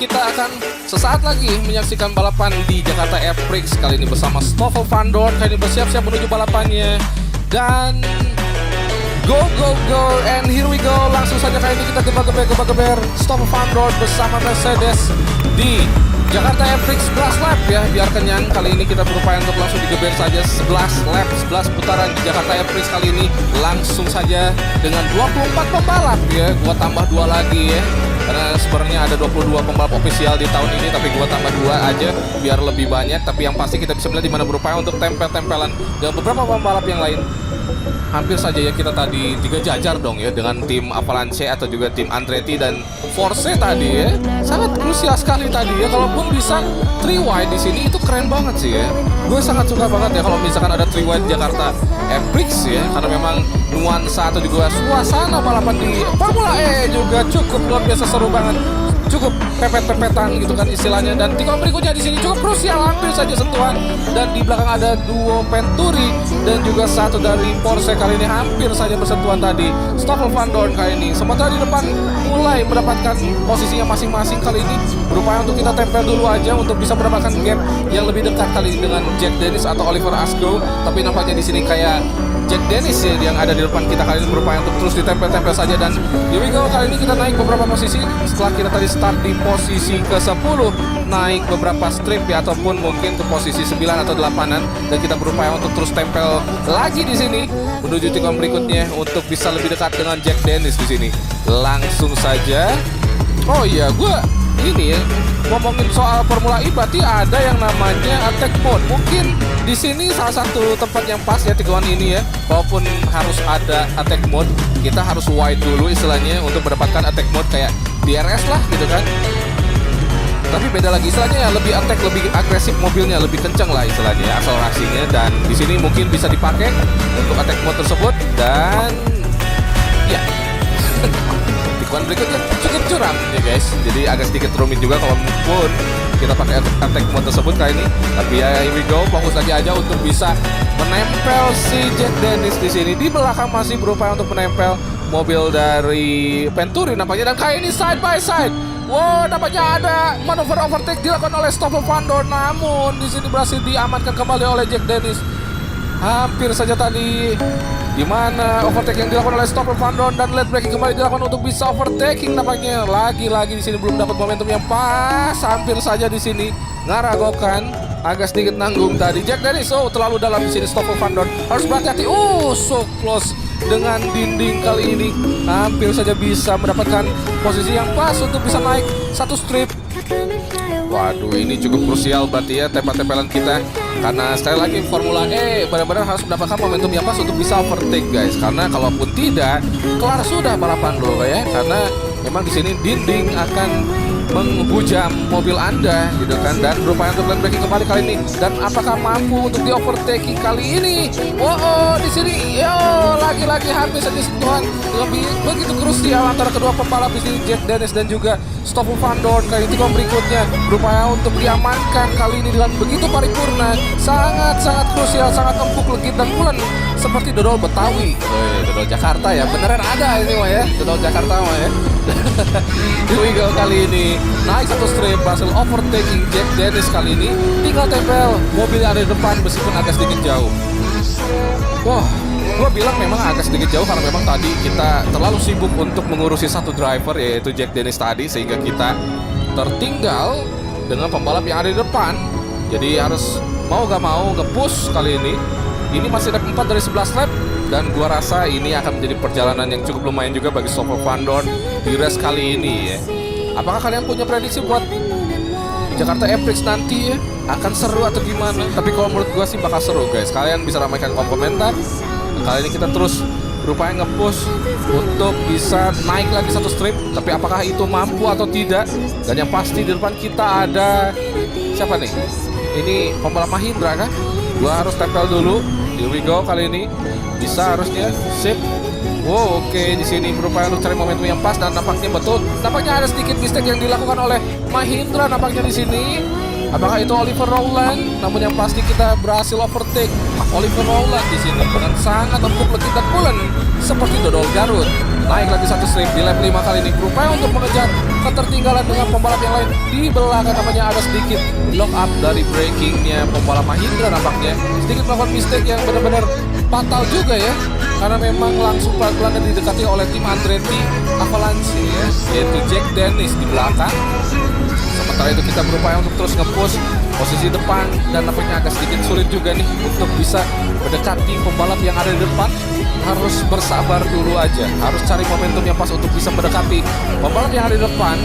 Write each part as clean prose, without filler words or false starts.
kita akan sesaat lagi menyaksikan balapan di Jakarta F-Prix. Kali ini bersama Stoffel Vandoorne. Kali ini bersiap-siap menuju balapannya. Dan go and here we go. Langsung saja kali ini kita geber Stoffel Vandoorne bersama Mercedes di Jakarta F-Prix 11 lap ya, biar kenyang. Kali ini kita berupaya untuk langsung digeber saja 11 lap, 11 putaran di Jakarta F-Prix kali ini. Langsung saja dengan 24 pembalap ya, gua tambah 2 lagi ya. Karena sebenarnya ada 22 pembalap ofisial di tahun ini, tapi gua tambah 2 aja biar lebih banyak. Tapi yang pasti kita bisa melihat di mana berupaya untuk tempel-tempelan dengan beberapa pembalap yang lain. Hampir saja ya kita tadi 3 jajar dong ya dengan tim Avalanche atau juga tim Andretti dan Force tadi ya. Sangat krusial sekali tadi ya. Kalaupun bisa 3 wide di sini itu keren banget sih ya. Gue sangat suka banget ya kalau misalkan ada 3 wide Jakarta F-Prix ya, karena memang nuansa atau juga suasana balapan di Formula E juga cukup luar biasa seru banget. Cukup pepet-pepetan gitu kan istilahnya. Dan tikungan berikutnya di sini cukup krusial, hampir saja sentuhan. Dan di belakang ada duo Venturi dan juga satu dari Porsche kali ini hampir saja bersentuhan tadi. Stoffel Vandoorne kali ini. Sementara di depan mulai mendapatkan posisinya masing-masing kali ini. Berupaya untuk kita tempel dulu aja untuk bisa mendapatkan gap yang lebih dekat kali ini dengan Jack Dennis atau Oliver Askew. Tapi nampaknya di sini kayak Jack Dennis ya yang ada di depan kita kali ini berupaya untuk terus ditempel-tempel saja. Dan here we go, kali ini kita naik beberapa posisi setelah kita tadi start di posisi ke-10, naik beberapa strip ya, ataupun mungkin ke posisi 9 atau 8-an, dan kita berupaya untuk terus tempel lagi di sini menuju tikungan berikutnya untuk bisa lebih dekat dengan Jack Dennis di sini. Langsung saja. Oh iya, ini ya, ngomongin soal Formula E berarti ada yang namanya attack mode. Mungkin di sini salah satu tempat yang pas ya tikungan ini ya. Walaupun harus ada attack mode, kita harus wide dulu istilahnya untuk mendapatkan attack mode kayak DRS lah gitu kan. Tapi beda lagi istilahnya ya, lebih attack, lebih agresif mobilnya, lebih kencang lah istilahnya ya, akselerasinya. Dan di sini mungkin bisa dipakai untuk attack mode tersebut. Dan ya tikungan berikutnya cukup curam ya guys, jadi agak sedikit rumit juga kalau pun kita pakai attack mode tersebut kali ini. Tapi ya here we go, fokus lagi aja untuk bisa menempel si Jack Dennis di sini. Di belakang masih berupaya untuk menempel mobil dari Venturi nampaknya, dan kali ini side by side. Wow, nampaknya ada manuver overtake dilakukan oleh Stoffel Vandoorne, namun di sini berhasil diamankan kembali oleh Jack Dennis. Hampir saja tadi di mana overtake yang dilakukan oleh Stoffel Vandoorne dan late braking kembali dilakukan untuk bisa overtaking nampaknya. Lagi-lagi di sini belum dapat momentum yang pas. Hampir saja di sini ngaragokan, agak sedikit nanggung tadi Jack Dennis. Oh, terlalu dalam di sini Stoffel Vandoorne. Harus berhati-hati. So close dengan dinding kali ini. Hampir saja bisa mendapatkan posisi yang pas untuk bisa naik satu strip. Waduh, ini cukup krusial berarti ya tempel-tempelan kita. Karena sekali lagi Formula E benar-benar harus mendapatkan momentum yang pas untuk bisa overtake guys. Karena kalaupun tidak, kelar sudah balapan loh ya. Karena memang di sini dinding akan menghujam mobil Anda gitu kan, dan berupaya untuk late braking kembali kali ini. Dan apakah mampu untuk di overtaking kali ini? Oh, di sini lagi-lagi hampir saja sentuhan lebih begitu krusial antara kedua pembalap di sini, Jack Dennis dan juga Stoffel Vandoorne. Kali ini tikungan berikutnya berupaya untuk diamankan kali ini dengan begitu paripurna, sangat krusial, sangat empuk, legit dan bulan seperti dodol Betawi. Dodol Jakarta ya, beneran ada ini mah ya, dodol Jakarta mah ya. Here we go, kali ini naik satu strip, berhasil overtaking Jack Dennis kali ini. Tinggal tempel mobil yang ada di depan meskipun agak sedikit jauh. Wah, gue bilang memang agak sedikit jauh karena memang tadi kita terlalu sibuk untuk mengurusi satu driver yaitu Jack Dennis tadi, sehingga kita tertinggal dengan pembalap yang ada di depan. Jadi harus mau gak mau nge-push kali ini. Ini masih lap 4 dari 11 lap, dan gua rasa ini akan menjadi perjalanan yang cukup lumayan juga bagi Stoffel Vandoorne di race kali ini ya. Apakah kalian punya prediksi buat Jakarta F-Prix nanti ya? Akan seru atau gimana? Tapi kalau menurut gua sih bakal seru guys. Kalian bisa ramaikan kolom komentar. Kali ini kita terus berupaya nge-push untuk bisa naik lagi satu strip. Tapi apakah itu mampu atau tidak? Dan yang pasti di depan kita ada siapa nih? Ini pembalap Mahindra kan? Gua harus tempel dulu. Here we go, kali ini bisa harusnya sip. Wow, oke, di sini berupaya untuk cari momentum yang pas, dan nampaknya betul. Nampaknya ada sedikit mistake yang dilakukan oleh Mahindra nampaknya di sini. Apakah itu Oliver Rowland? Namun yang pasti kita berhasil overtake Oliver Rowland di sini dengan sangat empuk, legit dan pulen seperti dodol Garut. Naik lagi satu strip di lap 5 kali ini, berupaya untuk mengejar ketertinggalan dengan pembalap yang lain. Di belakang namanya ada sedikit lock up dari breakingnya pembalap Mahindra nampaknya. Sedikit melakukan mistake yang benar-benar fatal juga ya, karena memang langsung pelan-pelan didekati oleh tim Andretti Avalanche ya, yaitu Jack Dennis di belakang. Sementara itu kita berupaya untuk terus nge-push posisi depan dan nampaknya agak sedikit sulit juga nih untuk bisa mendekati pembalap yang ada di depan. Harus bersabar dulu aja, harus cari momentum yang pas untuk bisa mendekati pembalap yang ada di depan.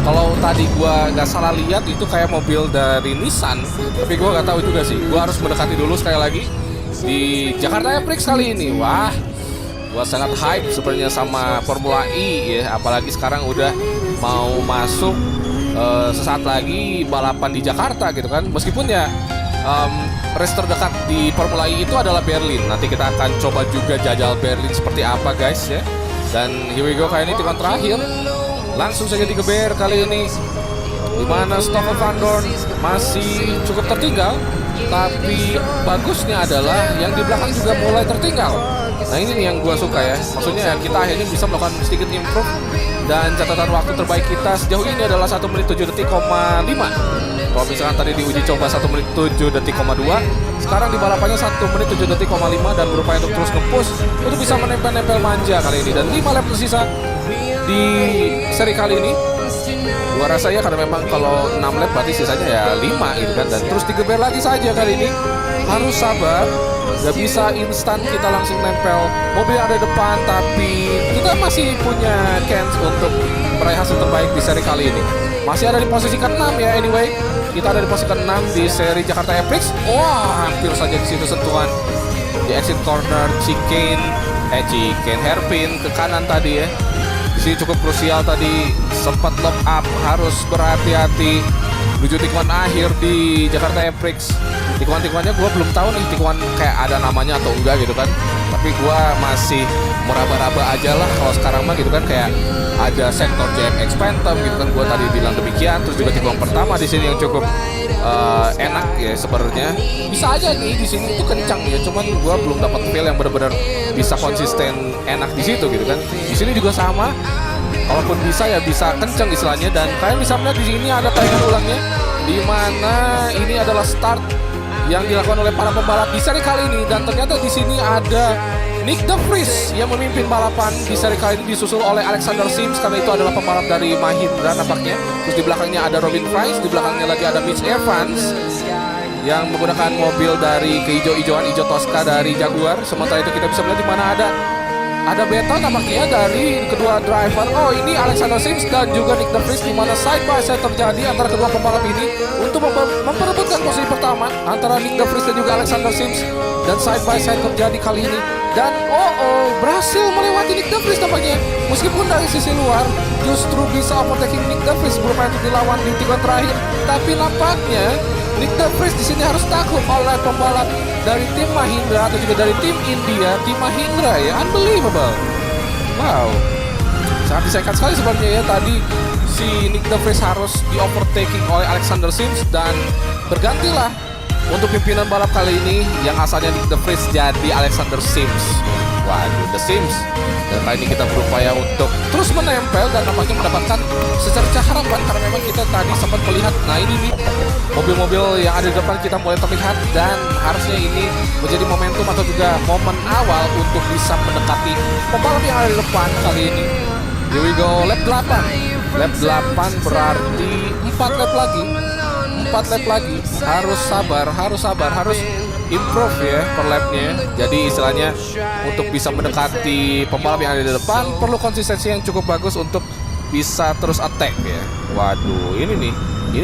Kalau tadi gua nggak salah lihat itu kayak mobil dari Nissan, tapi gua nggak tahu juga sih. Gua harus mendekati dulu sekali lagi di Jakarta Prix kali ini. Wah, gua sangat hype sebenarnya sama Formula E ya, apalagi sekarang udah mau masuk sesaat lagi balapan di Jakarta gitu kan. Meskipun ya race terdekat di Formula E itu adalah Berlin. Nanti kita akan coba juga jajal Berlin seperti apa guys ya. Dan here we go, kali ini tikungan terakhir. Langsung saja digeber kali ini, dimana Stoffel Vandoorne masih cukup tertinggal. Tapi bagusnya adalah yang di belakang juga mulai tertinggal. Nah ini nih yang gue suka ya. Maksudnya kita akhirnya bisa melakukan sedikit improve. Dan catatan waktu terbaik kita sejauh ini adalah 1 menit 7 detik, 5. Kalau misalkan tadi diuji coba 1 menit 7 detik, 2, sekarang di balapannya 1 menit 7 detik, 5 dan berupaya untuk terus nge-push untuk bisa menempel-nempel manja kali ini. Dan 5 lap tersisa di seri kali ini. Gua rasa ya, karena memang kalau 6 lap berarti sisanya ya 5 gitu kan. Dan terus digeber lagi saja kali ini. Harus sabar, gak bisa instan kita langsung nempel mobil yang ada di depan. Tapi kita masih punya chance untuk meraih hasil terbaik di seri kali ini. Masih ada di posisi ke-6 ya anyway. Kita ada di posisi ke-6 di seri Jakarta Prix. Wah, hampir saja di situ sentuhan di exit corner chicane hairpin ke kanan tadi ya. Di sini cukup krusial tadi, sempat lock up, harus berhati-hati menuju tikungan akhir di Jakarta Prix. Tikungan-tikungannya gue belum tahu nih tikungan kayak ada namanya atau enggak gitu kan. Tapi gue masih meraba-raba aja lah kalau sekarang mah gitu kan, kayak ada sektor JMX Phantom gitu kan, gue tadi bilang demikian. Terus juga tikungan pertama di sini yang cukup enak ya sebenarnya. Bisa aja nih di sini itu kencang ya, cuman gue belum dapat feel yang benar-benar bisa konsisten enak di situ gitu kan. Di sini juga sama, kalaupun bisa ya bisa kencang istilahnya. Dan kalian bisa melihat di sini ada tayangan ulangnya, di mana ini adalah start yang dilakukan oleh para pembalap di seri kali ini. Dan ternyata di sini ada Nyck de Vries yang memimpin balapan di seri kali ini, disusul oleh Alexander Sims karena itu adalah pembalap dari Mahindra nampaknya. Terus di belakangnya ada Robin Fries, di belakangnya lagi ada Mitch Evans yang menggunakan mobil dari kehijau-hijauan hijau Tosca dari Jaguar. Sementara itu kita bisa melihat di mana ada battle nampaknya dari kedua driver. Oh, ini Alexander Sims dan juga Nyck de Vries, di mana side by side terjadi antara kedua pembalap ini untuk memperebutkan posisi pertama antara Nyck de Vries dan juga Alexander Sims. Dan side by side terjadi kali ini. Dan berhasil melewati Nyck de Vries tampaknya. Meskipun dari sisi luar justru bisa overtaking Nyck de Vries berupaya untuk dilawan di tikungan terakhir. Tapi nampaknya Nyck de Vries di sini harus takut oleh pembalap dari tim Mahindra atau juga dari tim India, tim Mahindra ya. Unbelievable. Wow. Sangat disayangkan sekali sebenarnya ya, tadi si Nyck de Vries harus di overtaking oleh Alexander Sims dan bergantilah untuk pimpinan balap kali ini yang asalnya Nyck de Vries jadi Alexander Sims. Waduh, The Sims. Dan kali ini kita berupaya untuk terus menempel dan nampaknya mendapatkan secercah harapan karena memang kita tadi sempat melihat, nah ini nih mobil-mobil yang ada di depan kita mulai terlihat, dan harusnya ini menjadi momentum atau juga momen awal untuk bisa mendekati pembalap yang ada di depan kali ini. Here we go, lap 8. Lap 8 berarti 4 lap lagi. 4 lap lagi, harus sabar, harus improve ya per lapnya. Jadi istilahnya untuk bisa mendekati pembalap yang ada di depan perlu konsistensi yang cukup bagus untuk bisa terus attack ya. Waduh, ini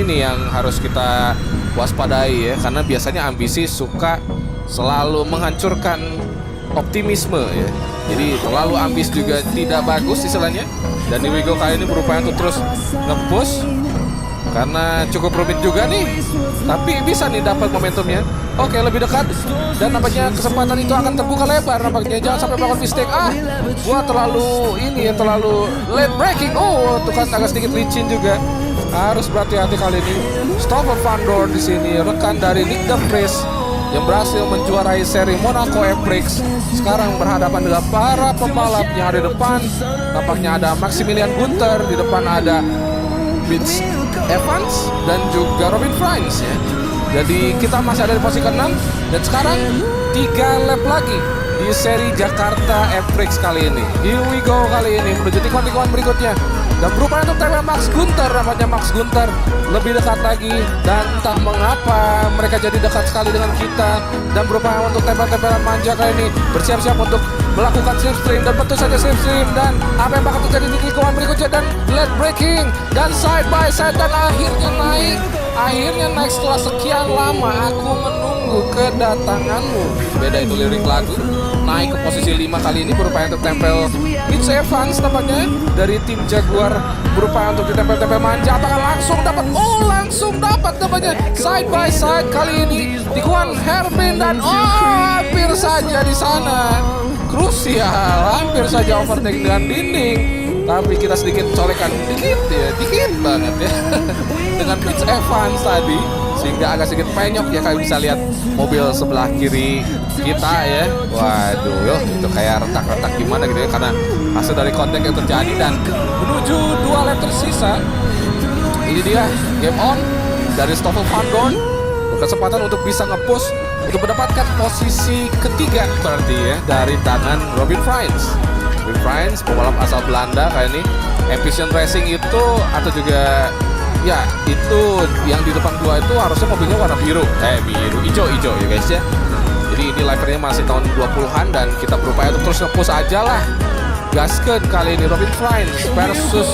nih yang harus kita waspadai ya, karena biasanya ambisi suka selalu menghancurkan optimisme ya. Jadi terlalu ambis juga tidak bagus istilahnya. Dan di Wigo kali ini berupaya untuk terus nge-push karena cukup rumit juga nih, tapi bisa nih dapat momentumnya. Oke, lebih dekat dan nampaknya kesempatan itu akan terbuka lebar nampaknya. Jangan sampai melakukan mistake. Gua terlalu late braking. Tuh kan agak sedikit licin juga. Harus berhati-hati kali ini. Stoffel Vandoorne di sini, rekan dari Nyck de Vries yang berhasil menjuarai seri Monaco Prix. Sekarang berhadapan dengan para pembalap yang ada di depan. Tampaknya ada Maximilian Günther, di depan ada Mitch Evans dan juga Robin Frijns ya. Jadi kita masih ada di posisi ke-6 dan sekarang 3 lap lagi di seri Jakarta Prix kali ini. Here we go kali ini menuju tikungan-tikungan berikutnya. Dan berupaya untuk tackle Max Günther, namanya Max Günther lebih dekat lagi. Dan entah mengapa mereka jadi dekat sekali dengan kita. Dan berupaya untuk tempel-tempelan manja kali ini. Bersiap-siap untuk melakukan slipstream. Dan tentu saja slipstream. Dan apa yang bakal terjadi di tikungan berikutnya. Dan late braking. Dan side by side. Dan akhirnya naik. Akhirnya naik setelah sekian lama. Aku menunggu kedatanganmu. Beda itu lirik lagu. Naik ke posisi 5 kali ini berupaya untuk tempel Mitch Evans tampaknya dari tim Jaguar, berupaya untuk ditempel-tempel manja. Apakah langsung dapat? Oh, langsung dapat tampaknya side by side kali ini tikungan hairpin dan hampir saja di sana krusial, hampir saja overtake dengan dinding. Tapi kita sedikit corekan dikit banget ya dengan Mitch Evans tadi, sehingga agak sedikit penyok ya. Kalian bisa lihat mobil sebelah kiri kita ya. Waduh, itu kayak retak-retak gimana gitu ya, karena hasil dari kontak yang terjadi. Dan menuju 2 lap tersisa, ini dia game on dari Stoffel Vandoorne, berkesempatan untuk bisa nge-push untuk mendapatkan posisi ketiga berarti ya dari tangan Robin Frijns. Robin Frijns, pembalap asal Belanda kayak ini. Efficient Racing itu atau juga ya itu yang di depan gua itu harusnya mobilnya warna biru, hijau ya guys ya. Jadi ini livernya masih tahun 20-an dan kita berupaya untuk terus nge-push aja lah. Gaskeun kali ini Robin Frijns versus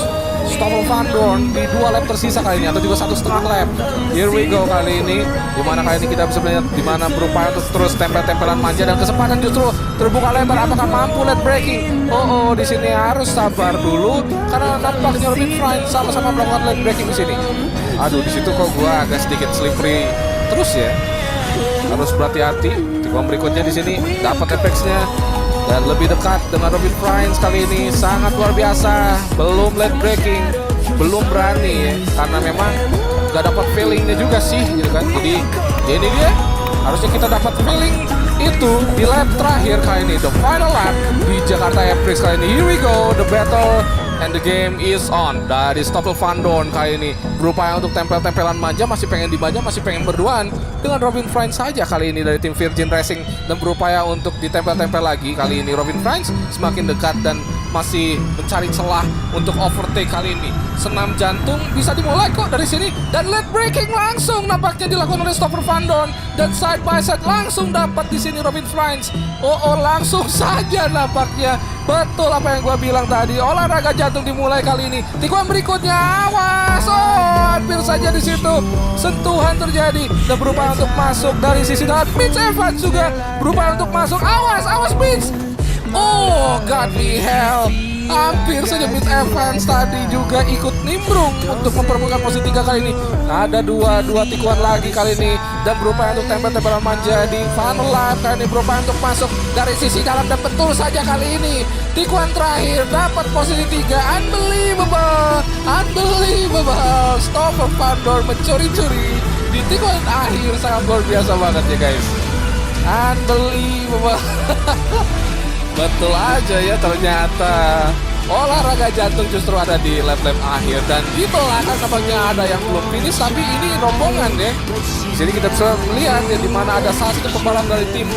Stoffel Vandoorne di 2 lap tersisa kali ini, atau juga 1,5 lap. Here we go kali ini, dimana kali ini kita bisa melihat dimana berupaya untuk terus tempel-tempelan manja dan kesempatan justru terbuka lebar. Apakah mampu late braking? Oh, di sini harus sabar dulu karena nampaknya Robin Frijns sama-sama melakukan late braking di sini. Aduh, di situ kok gua agak sedikit slippery terus ya. Harus berhati-hati. Tikungan berikutnya di sini dapat apex-nya. Dan lebih dekat dengan Robin Frijns kali ini, sangat luar biasa. Belum late braking, belum berani ya, karena memang gak dapat feelingnya juga sih gitu kan. Jadi ya ini dia, harusnya kita dapat feeling itu di lap terakhir kali ini, the final lap di Jakarta Prix kali ini. Here we go, the battle and the game is on. Dari Stoffel Vandoorne kali ini berupaya untuk tempel-tempelan manja, masih pengen dimanja, masih pengen berduaan dengan Robin Frijns saja kali ini dari tim Virgin Racing, dan berupaya untuk ditempel-tempel lagi. Kali ini Robin Frijns semakin dekat dan masih mencari celah untuk overtake kali ini. Senam jantung bisa dimulai kok dari sini, dan late braking langsung nampaknya dilakukan oleh Stoffel Vandoorne, dan side by side langsung dapat di sini Robin Frijns. Oh, langsung saja nampaknya betul apa yang gua bilang tadi, olahraga jantung dimulai kali ini. Tikungan berikutnya, awas, hampir saja di situ sentuhan terjadi dan berupaya untuk masuk dari sisi dan Mitch Evans juga berupaya untuk masuk. Awas Mitch. Oh, God me hell. Hampir saja Mitch Evans tadi juga ikut nimbrung untuk memperebutkan posisi 3 kali ini. Ada dua tikungan lagi kali ini dan berupaya untuk tempel-tempelan manja di final lap kali ini, berupaya untuk masuk dari sisi dalam dan betul saja kali ini tikungan terakhir dapat posisi 3. Unbelievable. Stoffel Vandoorne mencuri-curi di tikungan akhir, sangat luar biasa banget ya guys. Unbelievable. Betul aja ya, ternyata olahraga jantung justru ada di lap-lap akhir. Dan di belakang nampaknya ada yang belum finish, tapi ini rombongan ya. Di sini kita bisa melihat ya, di mana ada salah satu pembalap dari tim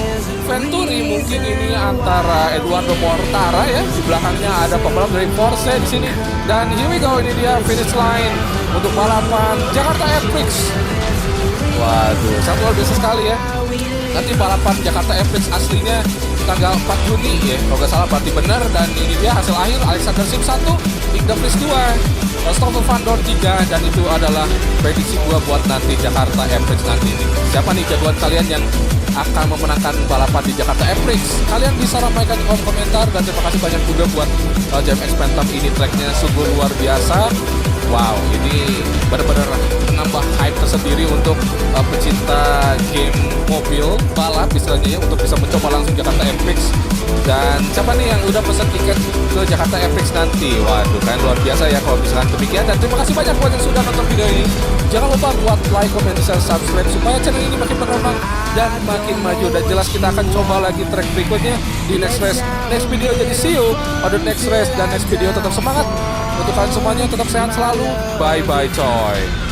Venturi, mungkin ini antara Eduardo Mortara ya. Di belakangnya ada pembalap dari Porsche di sini. Dan here we go, ini dia finish line untuk balapan Jakarta Prix. Waduh, sangat luar biasa sekali ya. Nanti balapan Jakarta Prix aslinya tanggal 4 Juni ya, kalau nggak salah berarti benar. Dan ini dia hasil akhir, Alexander Sim 1, Nyck de Vries 2, Stoffel Vandoorne 3, dan itu adalah prediksi gua buat nanti Jakarta Prix nanti ini. Siapa nih jagoan kalian yang akan memenangkan balapan di Jakarta Prix? Kalian bisa ramaikan di kolom komentar, dan terima kasih banyak juga buat JMX Phantom. Ini tracknya sungguh luar biasa. Wow, ini benar-benar menambah hype tersendiri tersendiri untuk pecinta game mobil balap istilahnya ya, untuk bisa mencoba langsung Jakarta FX. Dan siapa nih yang udah pesan tiket ke Jakarta FX nanti? Waduh, kan luar biasa ya kalau misalkan demikian. Dan terima kasih banyak buat yang sudah nonton video ini. Jangan lupa buat like, comment, share, subscribe supaya channel ini makin berkembang dan makin maju. Dan jelas kita akan coba lagi track berikutnya di next race, next video. Jadi see you on the next race dan next video. Tetap semangat untuk kalian semuanya, tetap sehat selalu. Bye bye coy.